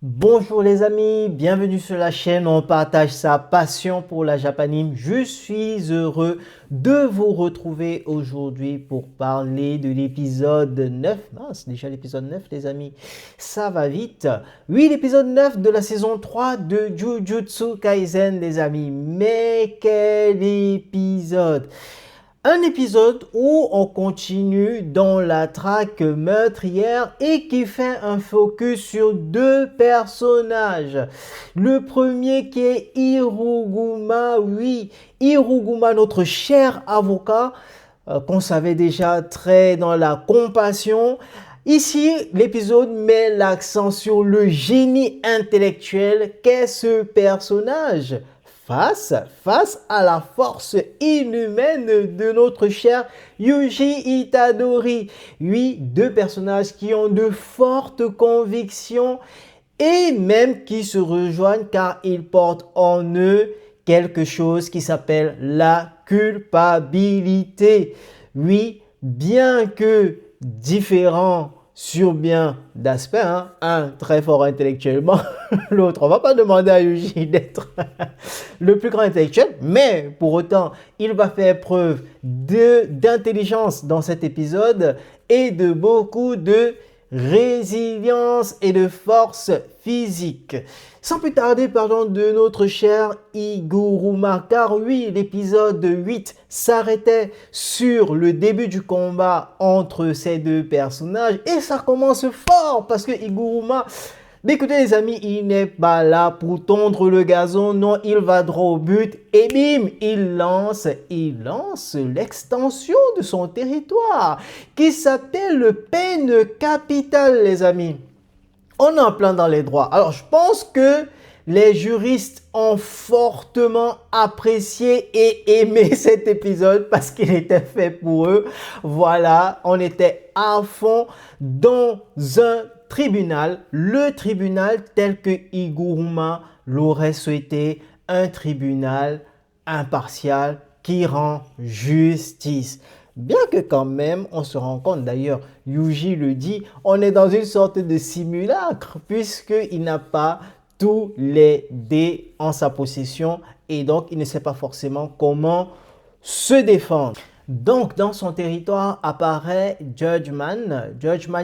Bonjour les amis, bienvenue sur la chaîne, on partage sa passion pour la japanime. Je suis heureux de vous retrouver aujourd'hui pour parler de l'épisode 9. Ah, c'est déjà l'épisode 9 les amis, ça va vite. Oui, l'épisode 9 de la saison 3 de Jujutsu Kaisen les amis. Mais quel épisode! Un épisode où on continue dans la traque meurtrière et qui fait un focus sur deux personnages. Le premier qui est Hiruguma, oui, Hiruguma, notre cher avocat, qu'on savait déjà très dans la compassion. Ici, l'épisode met l'accent sur le génie intellectuel qu'est ce personnage. Face à la force inhumaine de notre cher Yuji Itadori. Oui, deux personnages qui ont de fortes convictions et même qui se rejoignent car ils portent en eux quelque chose qui s'appelle la culpabilité. Oui, bien que différents sur bien d'aspect, un très fort intellectuellement, l'autre, on va pas demander à Yuji d'être le plus grand intellectuel, mais pour autant, il va faire preuve d'intelligence dans cet épisode et de beaucoup de résilience et de force physique. Sans plus tarder, parlons de notre cher Higuruma, car oui, l'épisode 8 s'arrêtait sur le début du combat entre ces deux personnages et ça commence fort parce que Higuruma, mais écoutez les amis, il n'est pas là pour tondre le gazon, non, il va droit au but et bim, il lance l'extension de son territoire qui s'appelle le Pain Capital les amis. On est en plein dans les droits. Alors je pense que les juristes ont fortement apprécié et aimé cet épisode parce qu'il était fait pour eux. Voilà, on était à fond dans un tribunal, le tribunal tel que Higuruma l'aurait souhaité, un tribunal impartial qui rend justice. Bien que quand même, on se rend compte, d'ailleurs, Yuji le dit, on est dans une sorte de simulacre puisqu'il n'a pas tous les dés en sa possession et donc il ne sait pas forcément comment se défendre. Donc, dans son territoire apparaît Judgeman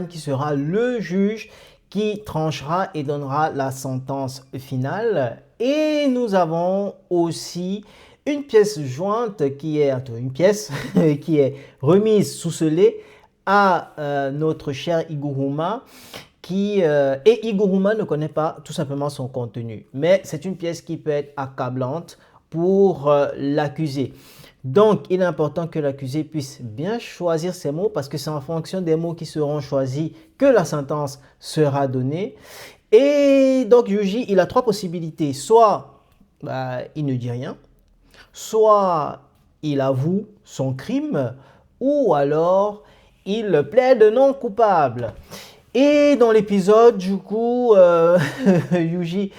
qui sera le juge qui tranchera et donnera la sentence finale. Et nous avons aussi une pièce jointe qui est qui est remise sous scellé à notre cher Higuruma et Higuruma ne connaît pas tout simplement son contenu. Mais c'est une pièce qui peut être accablante pour l'accusé. Donc, il est important que l'accusé puisse bien choisir ses mots parce que c'est en fonction des mots qui seront choisis que la sentence sera donnée. Et donc, Yuji, il a trois possibilités. Soit il ne dit rien, soit il avoue son crime, ou alors il plaide non coupable. Et dans l'épisode, du coup, Yuji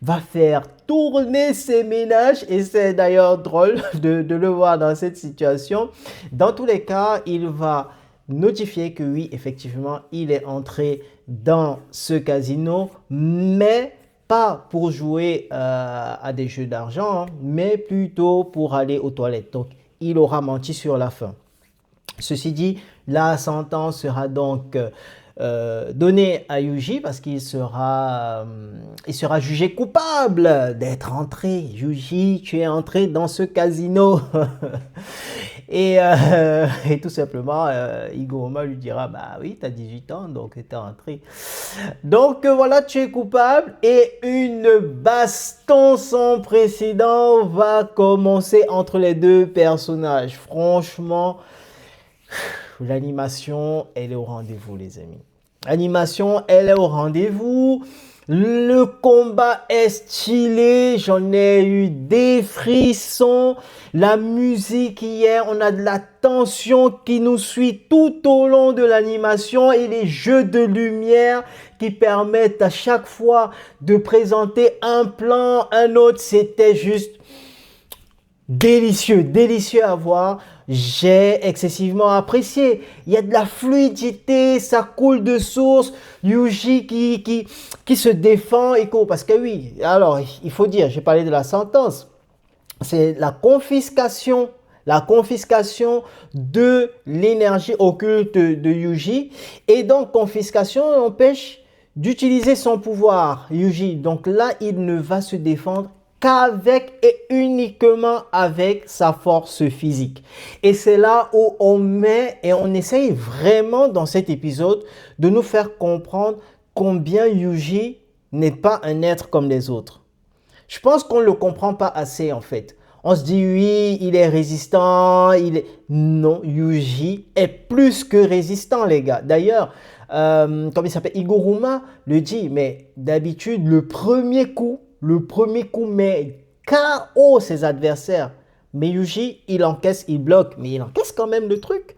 va faire tourner ses ménages et c'est d'ailleurs drôle de le voir dans cette situation. Dans tous les cas, il va notifier que oui, effectivement, il est entré dans ce casino, mais pas pour jouer à des jeux d'argent, mais plutôt pour aller aux toilettes. Donc, il aura menti sur la fin. Ceci dit, la sentence sera donc donné à Yuji parce qu'il sera jugé coupable d'être entré. Yuji, tu es entré dans ce casino. et tout simplement, Higuruma lui dira, bah oui, tu as 18 ans, donc tu es entré. Donc voilà, tu es coupable et une baston sans précédent va commencer entre les deux personnages. Franchement, l'animation, elle est au rendez-vous, les amis. L'animation, elle est au rendez-vous. Le combat est stylé. J'en ai eu des frissons. La musique hier, on a de la tension qui nous suit tout au long de l'animation et les jeux de lumière qui permettent à chaque fois de présenter un plan, un autre. C'était juste délicieux, délicieux à voir. J'ai excessivement apprécié. Il y a de la fluidité, ça coule de source. Yuji qui se défend et court. Parce que oui, alors il faut dire, j'ai parlé de la sentence. C'est la confiscation de l'énergie occulte de Yuji. Et donc, confiscation empêche d'utiliser son pouvoir, Yuji. Donc là, il ne va se défendre qu'avec et uniquement avec sa force physique. Et c'est là où on met et on essaye vraiment dans cet épisode de nous faire comprendre combien Yuji n'est pas un être comme les autres. Je pense qu'on ne le comprend pas assez en fait. On se dit oui, il est résistant, Non, Yuji est plus que résistant les gars. D'ailleurs, comme il s'appelle, Iguruma le dit, mais d'habitude, le premier coup met KO ses adversaires. Mais Yuji, il encaisse, il bloque, mais il encaisse quand même le truc.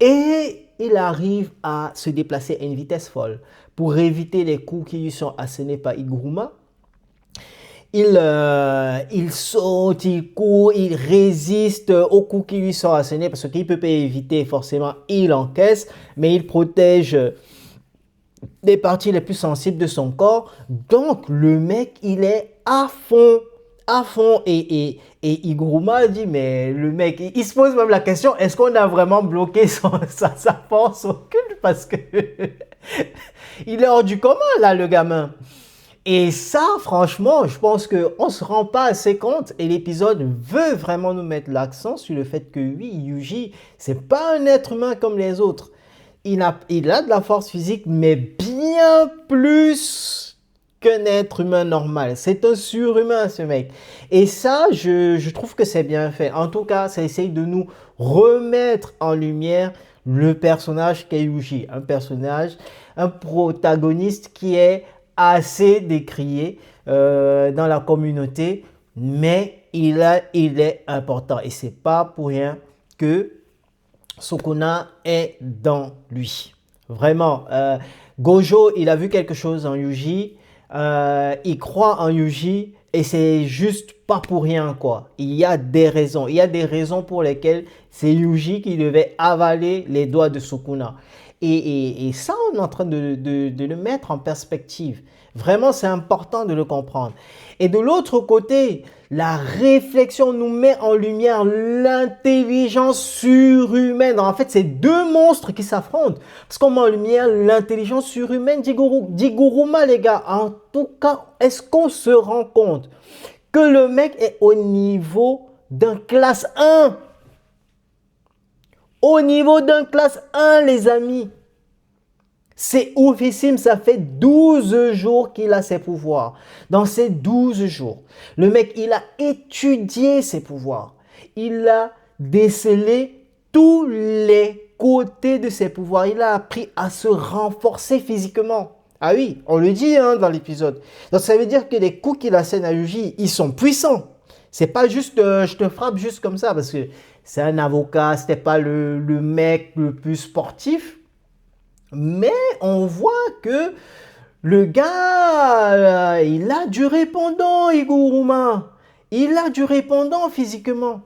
Et il arrive à se déplacer à une vitesse folle pour éviter les coups qui lui sont assénés par Iguruma. Il saute, il court, il résiste aux coups qui lui sont assénés parce qu'il ne peut pas éviter, forcément, il encaisse, mais il protège des parties les plus sensibles de son corps. Donc, le mec, il est à fond. Et Iguruma dit, mais le mec, il se pose même la question, est-ce qu'on a vraiment bloqué sa force occulte parce que il est hors du commun, là, le gamin. Et ça, franchement, je pense qu'on ne se rend pas assez compte et l'épisode veut vraiment nous mettre l'accent sur le fait que oui, Yuji, c'est pas un être humain comme les autres. Il a de la force physique, mais bien plus qu'un être humain normal. C'est un surhumain, ce mec. Et ça, je trouve que c'est bien fait. En tout cas, ça essaye de nous remettre en lumière le personnage qu'est Yuji. Un protagoniste qui est assez décrié dans la communauté, mais il est important. Et c'est pas pour rien que Sukuna est dans lui. Vraiment, Gojo, il a vu quelque chose en Yuji, il croit en Yuji et c'est juste pas pour rien quoi. Il y a des raisons pour lesquelles c'est Yuji qui devait avaler les doigts de Sukuna. Et ça, on est en train de le mettre en perspective. Vraiment, c'est important de le comprendre. Et de l'autre côté, la réflexion nous met en lumière l'intelligence surhumaine. En fait, c'est deux monstres qui s'affrontent. Parce qu'on met en lumière l'intelligence surhumaine d'Iguruma, les gars. En tout cas, est-ce qu'on se rend compte que le mec est au niveau d'un classe 1? Au niveau d'un classe 1, les amis. C'est oufissime, ça fait 12 jours qu'il a ses pouvoirs. Dans ces 12 jours, le mec, il a étudié ses pouvoirs. Il a décelé tous les côtés de ses pouvoirs. Il a appris à se renforcer physiquement. Ah oui, on le dit dans l'épisode. Donc ça veut dire que les coups qu'il assène à Yuji, ils sont puissants. C'est pas juste je te frappe juste comme ça parce que c'est un avocat, c'était pas le mec le plus sportif. Mais on voit que le gars, il a du répondant, Iguruma. Il a du répondant physiquement.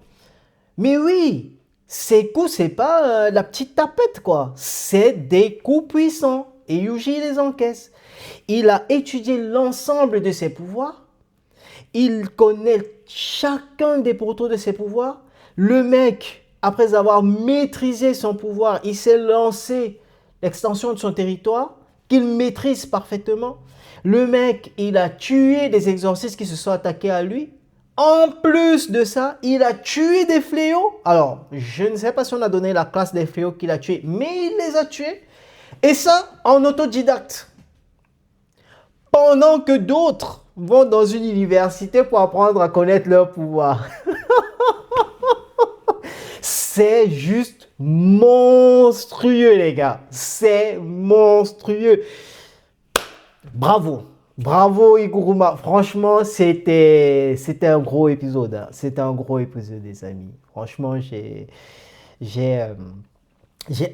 Mais oui, ces coups, c'est pas la petite tapette, quoi. C'est des coups puissants. Et Yuji les encaisse. Il a étudié l'ensemble de ses pouvoirs. Il connaît chacun des poteaux de ses pouvoirs. Le mec, après avoir maîtrisé son pouvoir, il s'est lancé l'extension de son territoire qu'il maîtrise parfaitement. Le mec, il a tué des exorcistes qui se sont attaqués à lui. En plus de ça, il a tué des fléaux. Alors, je ne sais pas si on a donné la classe des fléaux qu'il a tués, mais il les a tués. Et ça, en autodidacte. Pendant que d'autres vont dans une université pour apprendre à connaître leur pouvoir. C'est juste monstrueux, les gars. C'est monstrueux. Bravo. Bravo, Iguruma. Franchement, c'était un gros épisode. C'était un gros épisode, les amis. Franchement, j'ai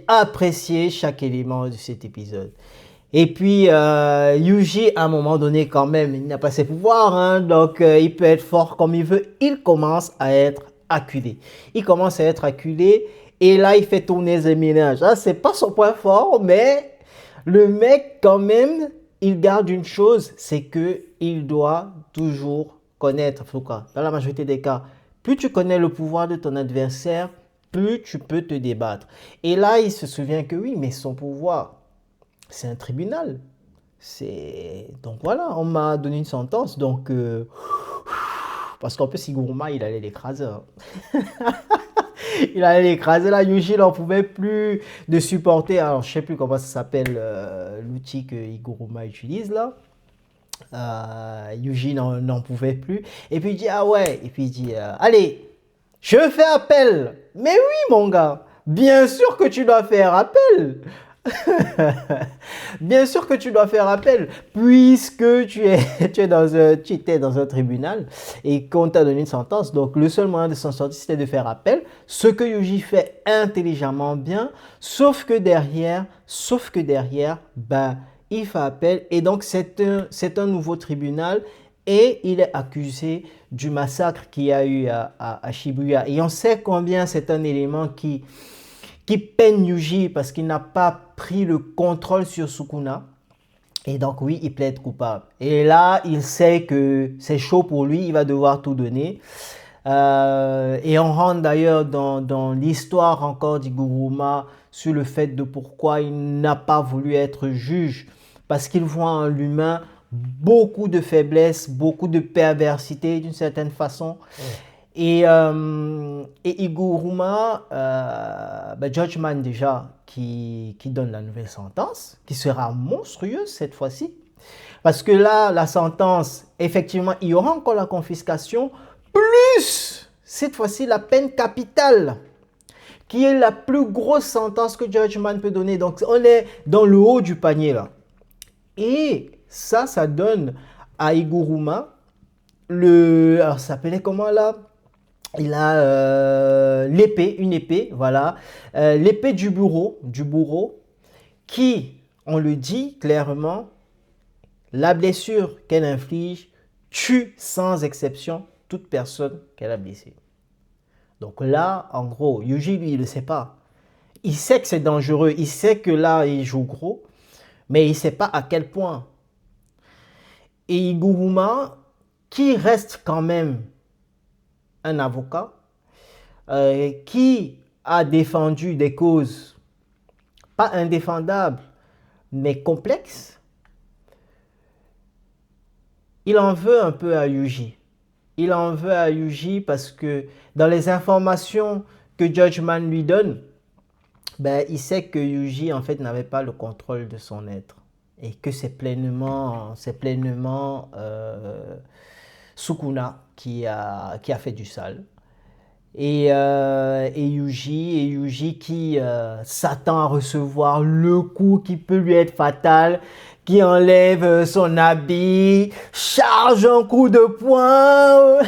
apprécié chaque élément de cet épisode. Et puis, Yuji, à un moment donné, quand même, il n'a pas ses pouvoirs, hein, donc il peut être fort comme il veut. Il commence à être acculé. Il commence à être acculé, et là, il fait tourner les ménages. Ah, c'est pas son point fort, mais le mec, quand même, il garde une chose, c'est que il doit toujours connaître, en tout cas, dans la majorité des cas, plus tu connais le pouvoir de ton adversaire, plus tu peux te débattre. Et là, il se souvient que oui, mais son pouvoir, c'est un tribunal. Donc voilà, on m'a donné une sentence. Donc, parce qu'en plus, Iguruma, il allait l'écraser, hein. Il allait l'écraser. Là, Yuji n'en pouvait plus de supporter. Alors, je ne sais plus comment ça s'appelle, l'outil que Iguruma utilise là. Yuji n'en pouvait plus. Et puis il dit, ah ouais. Et puis il dit, allez, je fais appel. Mais oui, mon gars, bien sûr que tu dois faire appel. Bien sûr que tu dois faire appel, puisque tu étais dans un tribunal et qu'on t'a donné une sentence. Donc, le seul moyen de s'en sortir, c'était de faire appel. Ce que Yuji fait intelligemment bien, sauf que derrière, ben, il fait appel. Et donc, c'est un nouveau tribunal et il est accusé du massacre qu'il y a eu à Shibuya. Et on sait combien c'est un élément qui peine Yuji parce qu'il n'a pas pris le contrôle sur Sukuna. Et donc oui, il plaide coupable. Et là, il sait que c'est chaud pour lui, il va devoir tout donner. Et on rentre d'ailleurs dans l'histoire encore d'Iguruma sur le fait de pourquoi il n'a pas voulu être juge. Parce qu'il voit en l'humain beaucoup de faiblesses, beaucoup de perversité d'une certaine façon. Et Iguruma, Judgment déjà, qui donne la nouvelle sentence, qui sera monstrueuse cette fois-ci. Parce que là, la sentence, effectivement, il y aura encore la confiscation, plus, cette fois-ci, la peine capitale, qui est la plus grosse sentence que Judgment peut donner. Donc, on est dans le haut du panier, là. Et ça donne à Iguruma alors ça s'appelait comment, là? Il a une épée, voilà, l'épée du bourreau, qui, on le dit clairement, la blessure qu'elle inflige tue sans exception toute personne qu'elle a blessée. Donc là, en gros, Yuji, lui, il ne le sait pas. Il sait que c'est dangereux, il sait que là, il joue gros, mais il ne sait pas à quel point. Et Iguruma, qui reste quand même un avocat, qui a défendu des causes pas indéfendables, mais complexes, il en veut un peu à Yuji. Il en veut à Yuji parce que dans les informations que Judgment lui donne, ben, il sait que Yuji en fait n'avait pas le contrôle de son être et que c'est pleinement Sukuna qui a fait du sale. Et Yuji qui s'attend à recevoir le coup qui peut lui être fatal, qui enlève son habit, charge un coup de poing.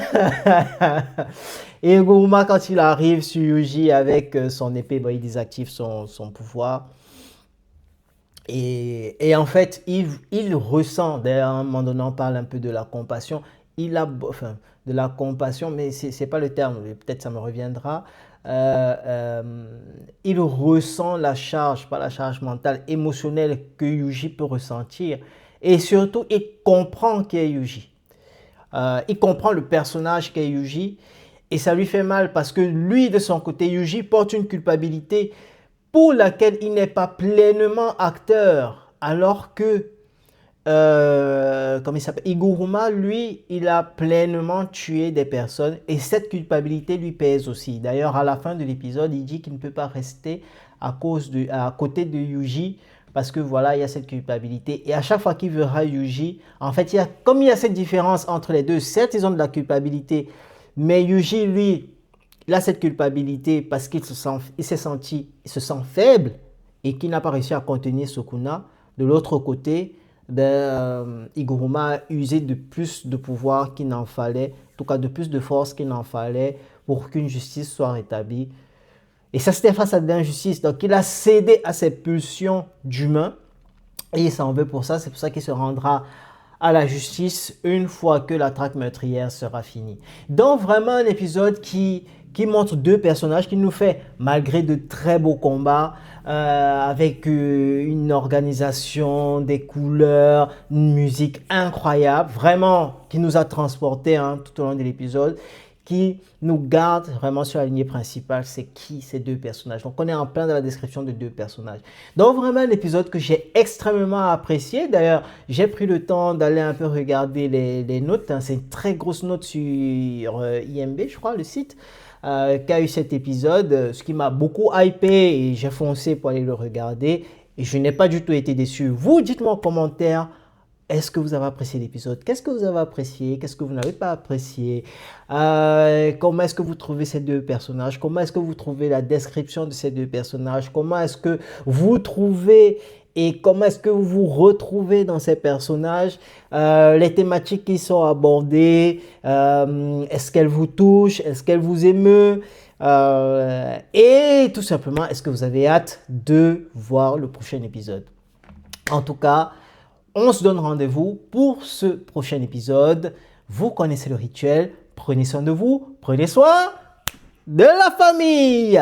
Et Iguruma, quand il arrive sur Yuji avec son épée, il désactive son pouvoir. Et en fait, il ressent, d'ailleurs, à un moment donné, on parle un peu de la compassion. De la compassion, mais c'est pas le terme, peut-être ça me reviendra. Il ressent la charge, pas la charge mentale, émotionnelle que Yuji peut ressentir. Et surtout, il comprend qui est Yuji. Il comprend le personnage qu'est Yuji. Et ça lui fait mal parce que lui, de son côté, Yuji porte une culpabilité pour laquelle il n'est pas pleinement acteur. Alors que comme il s'appelle, Iguruma, lui, il a pleinement tué des personnes et cette culpabilité lui pèse aussi. D'ailleurs, à la fin de l'épisode, il dit qu'il ne peut pas rester à côté de Yuji parce que voilà, il y a cette culpabilité. Et à chaque fois qu'il verra Yuji, en fait, comme il y a cette différence entre les deux, certes, ils ont de la culpabilité, mais Yuji, lui, il a cette culpabilité parce qu'il se sent faible et qu'il n'a pas réussi à contenir Sukuna. De l'autre côté, Iguruma a usé de plus de pouvoir qu'il n'en fallait, en tout cas de plus de force qu'il n'en fallait pour qu'une justice soit rétablie. Et ça, c'était face à de l'injustice. Donc, il a cédé à ses pulsions d'humain et il s'en veut pour ça. C'est pour ça qu'il se rendra à la justice une fois que la traque meurtrière sera finie. Donc vraiment un épisode qui montre deux personnages, qui nous fait, malgré de très beaux combats, avec une organisation, des couleurs, une musique incroyable, vraiment qui nous a transportés tout au long de l'épisode, qui nous garde vraiment sur la lignée principale, c'est qui ces deux personnages. Donc on est en plein dans la description de deux personnages. Donc vraiment un épisode que j'ai extrêmement apprécié. D'ailleurs, j'ai pris le temps d'aller un peu regarder les notes. C'est une très grosse note sur IMB, je crois, le site, qui a eu cet épisode, ce qui m'a beaucoup hypé et j'ai foncé pour aller le regarder. Et je n'ai pas du tout été déçu. Vous, dites-moi en commentaire, est-ce que vous avez apprécié l'épisode? Qu'est-ce que vous avez apprécié? Qu'est-ce que vous n'avez pas apprécié? Comment est-ce que vous trouvez ces deux personnages? Comment est-ce que vous trouvez la description de ces deux personnages? Comment est-ce que vous trouvez et comment est-ce que vous vous retrouvez dans ces personnages? Les thématiques qui sont abordées, est-ce qu'elles vous touchent? Est-ce qu'elles vous émeuvent? Et tout simplement, est-ce que vous avez hâte de voir le prochain épisode? En tout cas, on se donne rendez-vous pour ce prochain épisode. Vous connaissez le rituel. Prenez soin de vous. Prenez soin de la famille.